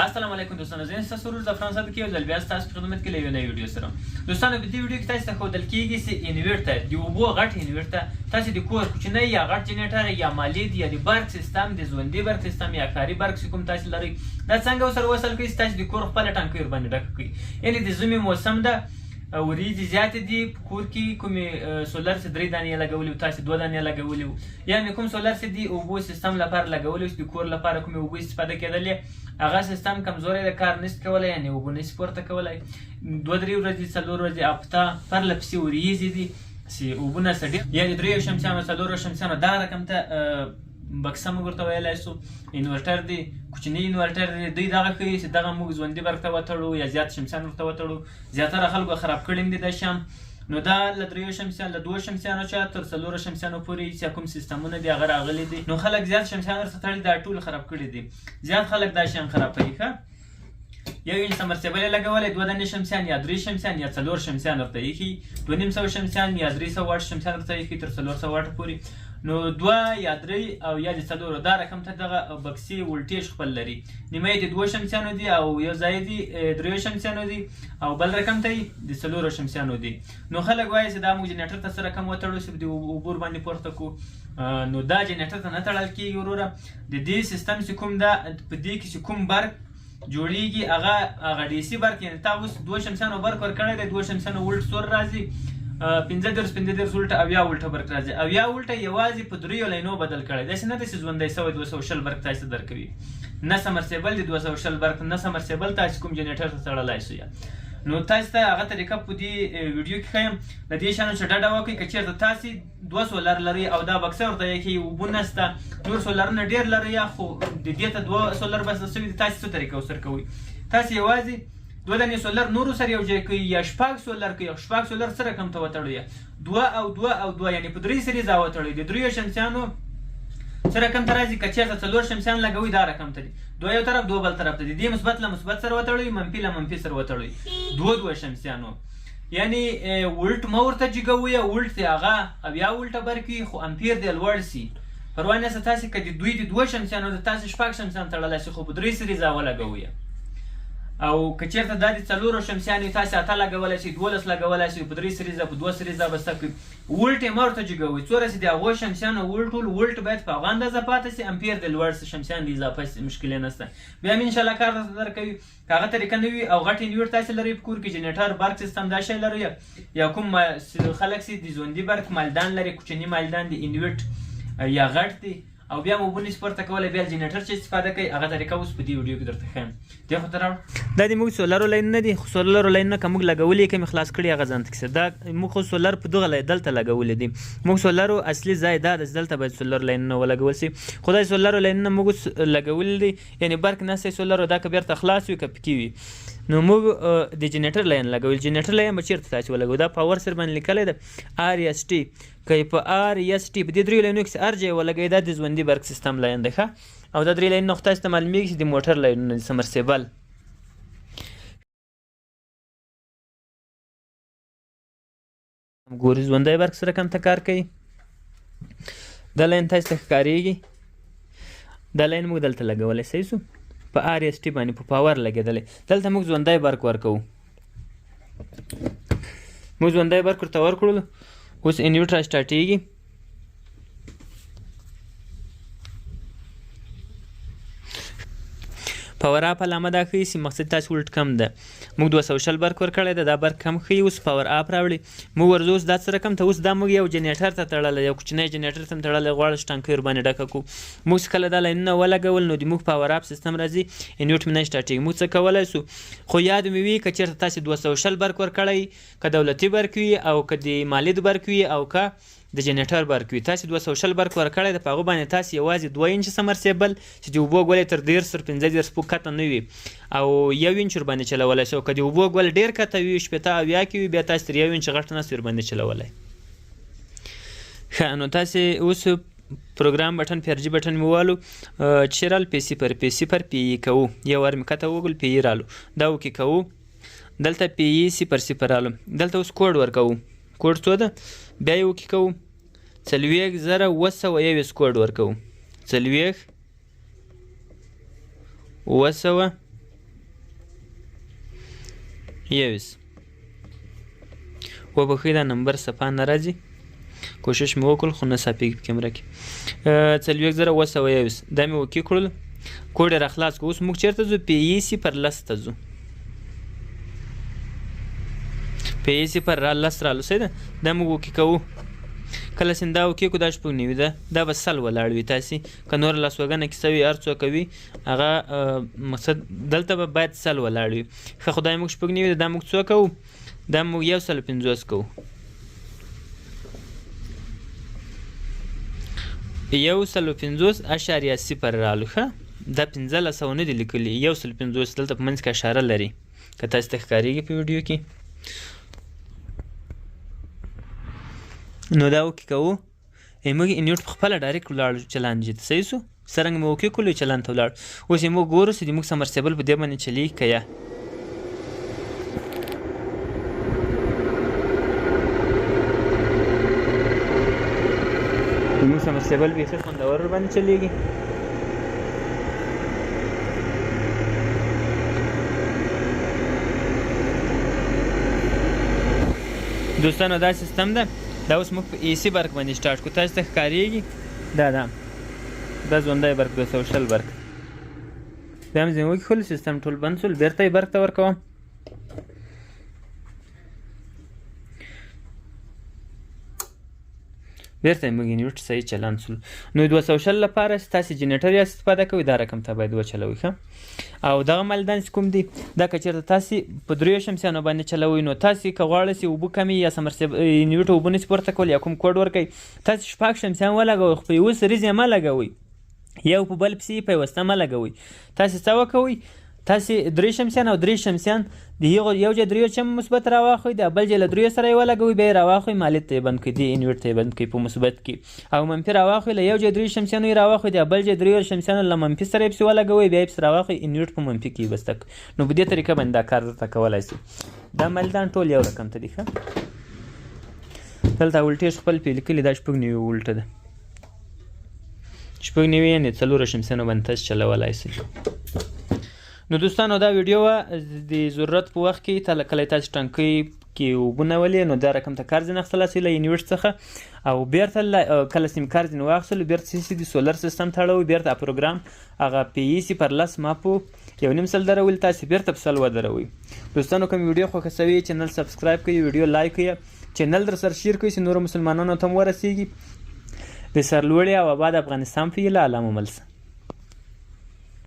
السلام علیکم دوستانو، زه یم ستاسو ورور د فرانسه کې یو ځل بیا ستاسو په خدمت کې له یو نوي ویډیو سره. دوستانو په دې ویډیو کې تاسو ته ښودل کېږي چې انورټر د اوبو غټ انورټر تاسو د کور کوچنی یا غټ جنیټر یا مالید یا د برق سیستم د ژوندي برق سیستم یا کاري برق چې کوم تاسو لرئ دا څنګه ورسره وصل کړئ چې تاسو د کور خپله ټانکۍ ورباندې ډکه کړئ. یعنې د ژمي موسم ده، وریځې زیاتې دي، په کور کې کومې سولر چې 3 دانې لګولي وو تاسو 2 دانې لګولي وو، یا مې کوم سولر چې دی اوبو سیستم لپاره لګولي چې د کور لپاره کومې اوبو استفاده کېدلې هغه سیستم کمزوری دی، کار نشي کولی، یعنې اوبه نشي پورته کولی. 2-3 ورځې 4 ورځې هفته پرله پسې وریځې دي چې اوبه نشته ډېر، یا د 3 شمسیانو 4 شمسیانو دغه رقم ته بکسه موږ ورته ویلی شو. انورټر دی، کوچنی انورټر دی، دوی دغه ښیي چې دغه موږ ژوندي برق ته وتړو یا زیات شمسیان ورته وتړو. زیاتره خلکو خراب کړي هم دي دا شیان. نو دا له 3 شمسیان له 2 شمسیانو چې تر 4 شمسیانو پورې چې کوم سیستمونه دي هغه راغلي دي. نو خلک زیات شمسیان ورته تړي دا ټول خراب کړي دي. زیات خلک دا شیان خراب کوي. ښه، یو انچ سمرسیبل یې لګولی 2 دانې شمسیان یا 3 شمسیان یا 4 شمسیان ورته ایښي، 2.5 شمسیان یا 300 واټ شمسیان ورته ایښي تر 400 واټ پورې. نو 2 یا 3 او یا د 4 دا رقم ته دغه بکسې ولټیج خپل لري. نیمه یې د 2 شمسیانو دي او یو ځای دي 3 شمسیانو دي او بل رقم ته یې د 4 شمسیانو دي. نو خلک وایي چې دا موږ جنیټر ته څه رقم وتړو چې د اوبو باندې پورته کړو. نو دا جنیټر ته نه تړل کېږي وروره. د دې سیستم چې کوم ده په دې کې چې کوم برق جوړیږي هغه ډي سي برق، یعنې تا اوس 2 شمسیانو برق ورکړی دی، 2 شمسیانو ولټ سور راځي، 15 ولټه او 10 ولټه برق راځي، او 10 ولټه یوازې په 3 لینو بدل کړی. داسې نه ده چې ژوندی سوی 220 برق تاسو درکوي، نه سمرسیبل دی 220 برق، نه سمرسیبل تاسو کوم جنیټر ته تړلی شو. نو تاسو ته هغه طریقه په دې ویډیو کې ښیم. له دې شیانو چې ډډه وکړئ که چېرته تاسې 2 سولر لرئ او دا بکسه ورته یې کوي اوبه نشته، نور سولرونه ډېر لرئ خو د دې ته 2 سولر بس سوي دي، تاسې څه طریقه ورسره کوئ؟ تاسې یوازې 2 دانې سولر نورو سره یو ځای کوي یا 6 سولر کوي. 6 سولر څه رقم ته وتړو؟ یا 2 او 2 او 2 یعنې په 3 سریزه وتړئ. د 3 شمسیانو څه رقم ته راځي؟ که چېرته 4 شمسیان لګوئ دا رقم ته دي، 2 یو طرف 2 بل طرف ته دي. دې مثبت له مثبت سره وتړئ، منفي له منفي سره وتړئ. 2 شمسیانو یعنې ولټ مه ورته جګوئ، ولټ دی هغه 10 ولټه برکوي خو امپیر دی لوړ سي. پروا نشته تاسې که د دوی د 2 شمسیانو د تاسې 6 شمسیان تړلی شي خو په 3 سریزه ولګوئ. او که چېرته دا د 4 شمسیان وي تاسې 8 لګولی شئ، 12 لګولی شئ، په 3 سریزه په 2 سریزه به څه کوئ؟ ولټ یې مه ورته جګوئ. څومره چې د هغو شمسیانو ولټ باید په هغه اندازه پاتې شي، امپیر د لوړ شي، شمسیان د اضافه شي، مشکل یې نشته. بیا هم انشاءالله کار درته درکوي. که هغه طریقه نه وي او غټ انورټر تاسې لرئ په کور کې، جنیټر برق سیستم دا شی لرئ، یا کوم خلک چې د ژوندي برق مالدان لري، کوچني مالدان د انورټ یا غټ دی او بیا اوبه نشي پورته کولی، بیا جنیټر چې استفاده کوي هغه طریقه اوس په دې ویډیو کې درته ښیم. دې خوا ته راوړه. دا د موږ سولرو لاین نه دي، خو سولرو لاینونه که موږ لګولي یې که مې خلاص کړي هغه ځان ته کیسه. دا موږ خو سولر په دغه دلته لګولي دي. موږ سولرو اصلي ځای دا ده چې دلته باید سولر لاینونه ولګول شي، خو دا سولرو لاینونه موږ لګولي دي، یعنې برق نشته سولرو دا که بیرته خلاص وي که پکې وي. نو موږ د جنیټر لاین لګول. جنیټر لاین به چېرته تاسې ولګوو؟ دا پاور سر باندې لیکلی ده RST. که په RST په دې 3 لاینونو کې هر ځای ولګوئ دا د ژوندي برق سیستم لاین دی. ښه، او دا 3 لاینونه خو تاسو ته معلومېږي چې د موټر لاینونه دي، سمرسیبل. ګورئ ژوندی برق سره کم ته کار کوي. دا لاین تاسو ته ښکارېږي، دا لاین موږ دلته لګولی. صحیح شو؟ په RST باندې په پاور لګېدلی. دلته موږ ژوندی برق ورکوو. موږ ژوندی برق ورته ورکړلو. اوس انورټر سټارټېږي. پاور اپ علامه دا ښیي چې مقصد تاسو ولټ کم ده. موږ 220 برق ورکړی ده، دا برق کم ښیي. اوس پاور اپ راوړئ. موږ ورځو اوس دا څه رقم ته، اوس دا موږ یو جنیټر ته تړلی، یو کوچنی جنیټر ته هم تړلی غواړو چې ټانکۍ ورباندې ډکه کړو. موږ چې کله دا لاینونه ولګول نو د موږ پاور اپ سیستم راځي، انورټ مې نه سټارټېږي. موږ څه کولی شو؟ خو یاد مې وي که چېرته تاسې 220 برق ورکړی، که دولتي برق وي او که د مالید برق وي او که د جنیټر برق وي، تاسې 220 برق ورکړی د په هغه باندې تاسې یوازې 2 انچ سمرسیبل چې د اوبو ګول یې تر 15 فوټ کته نه وي او 1 انچ ورباندې چلولی شي، او که د اوبو ګول ډېر کته وي 80 او 10 کې وي بیا تاسې تر 1 انچ غټ نسئ ورباندې چلولی. ښه، نو تاسې اوس پروګرام بټن PRG بټن مې والو چې رال P0 کوو، یو وار مې کته وګل P رالو، دا وکې کوو. دلته P0 رالو، دلته اوس کوډ ورکوو. کوډ څو ده؟ بیا یې وکې کوو 40,921 کوډ ورکوو. 40,921 21 وبخښئ دا نمبر صفا نه راځي کوشش مې وکړل خو نه صافېږي په کیمره کې 4,221 دا مې اوکې کړل کوډ یې راخلاص کړو اوس موږ چېرته ځو PEC پر 10 ته ځو PEC پر 10 رالو صحیح ده دا موږ اوکې کوو کله چې دا اوکې کړو دا شپږ نوي ده دا به سل ولاړ وي تاسې که نور لاسوګنه کیسه وي هر څوک کوي هغه مقصد دلته به باید سل ولاړ وي ښه خدای موږ شپږ نوي ده دا موږ څو کوو دا موږ 150 کوو 150.0 رالو ښه دا 1500 نه دي لیکلي 150 دلته په منځ کې اشاره لري که تاسو ته ښکارېږي په ویډیو کې نو دا اوکې کوو موږ انویټ په خپله ډایرکټ ولاړو چلان جي ته صحیح سو څرنګه مو اوکې کړلو چلان ته ولاړ اوس یې موږ ګورو چې موږ سمرسیبل په دې باندې چلیږي که یا موږ سمرسیبل بیخي خوندور باندې چلیږي دوستانو دا سیستم ده دا اوس موږ په AC برق باندې سټارټ کړو تاسو ته ښکارېږي دا ژوندی برق 220 برق دا مې ځینې وکښلو سیستم ټول بند شول بېرته یې برق ته ورکوم بیرته یې موږ انویټ صحیح چلان شول نو 220 لپاره ستاسې جنیټر یې استفاده کوئ دا رقم ته باید وچلوئ ښه او دغه مالدان چې کوم دي دا که چېرته تاسې په 3 شمسیانو باندې چلوئ نو تاسې که غواړئ چې اوبه کمې یا انویټ اوبه نشي پورته کولی یا کوم کوډ ورکوئ تاسې 6 شمسیان ولګوئ خو په یوه سریز یې مه لګوئ یو په بل پسې پیوسته مه لګوئ تاسې څه وکوئ تاسې 3 شمسیان او 3 شمسیان د هغو یو ځای 3 چم مثبت راواخلئ د بل ځای له 3 سره یې ولګوئ بیا یې راواخلئ مالت ته یې بند کړئ دې انویټ ته یې بند کړئ په مثبت کې او منفي راواخلئ له یو ځای 3 شمسیانو یې راواخلئ د بل ځای 3 شمسیانو له منفي سره یې پسې ولګوئ بیا یې پسې راواخلئ انویټ په منفي کې یې بسته نو په دې طریقه باندې دا کار درته کولی شي دا ملدان ټول یو رقم ته دي ښه دلته ولټیج خپل پې لیکلي دا 9 ولټه ده 9 یعنې 4 شمسیانو باندې تاسو چلولی شئ نو دوستانو دا ویډیو د ضرورت په وخت کې کله تاسو ټانکۍ کې اوبه نولې نو دا رقم ته کار ځینې اخیستلی شئ له انویټ څخه او بیرته کله سیم کار ځینې واخیستلو بیرته د سولر سیستم تړوئ بیرته پروګرام هغه PEC پر 10 ما په 1.5 درولي تاسې بیرته په 100 ودروئ دوستانو کوم ویډیو خوښه شوې چینل سبسکرایب کړئ ویډیو لایک کړئ چینل در سره شیر کړئ چې نورو مسلمانانو ته هم ورسیږي د سرلوړي او آباد افغانستان په هیله الله مو مل شه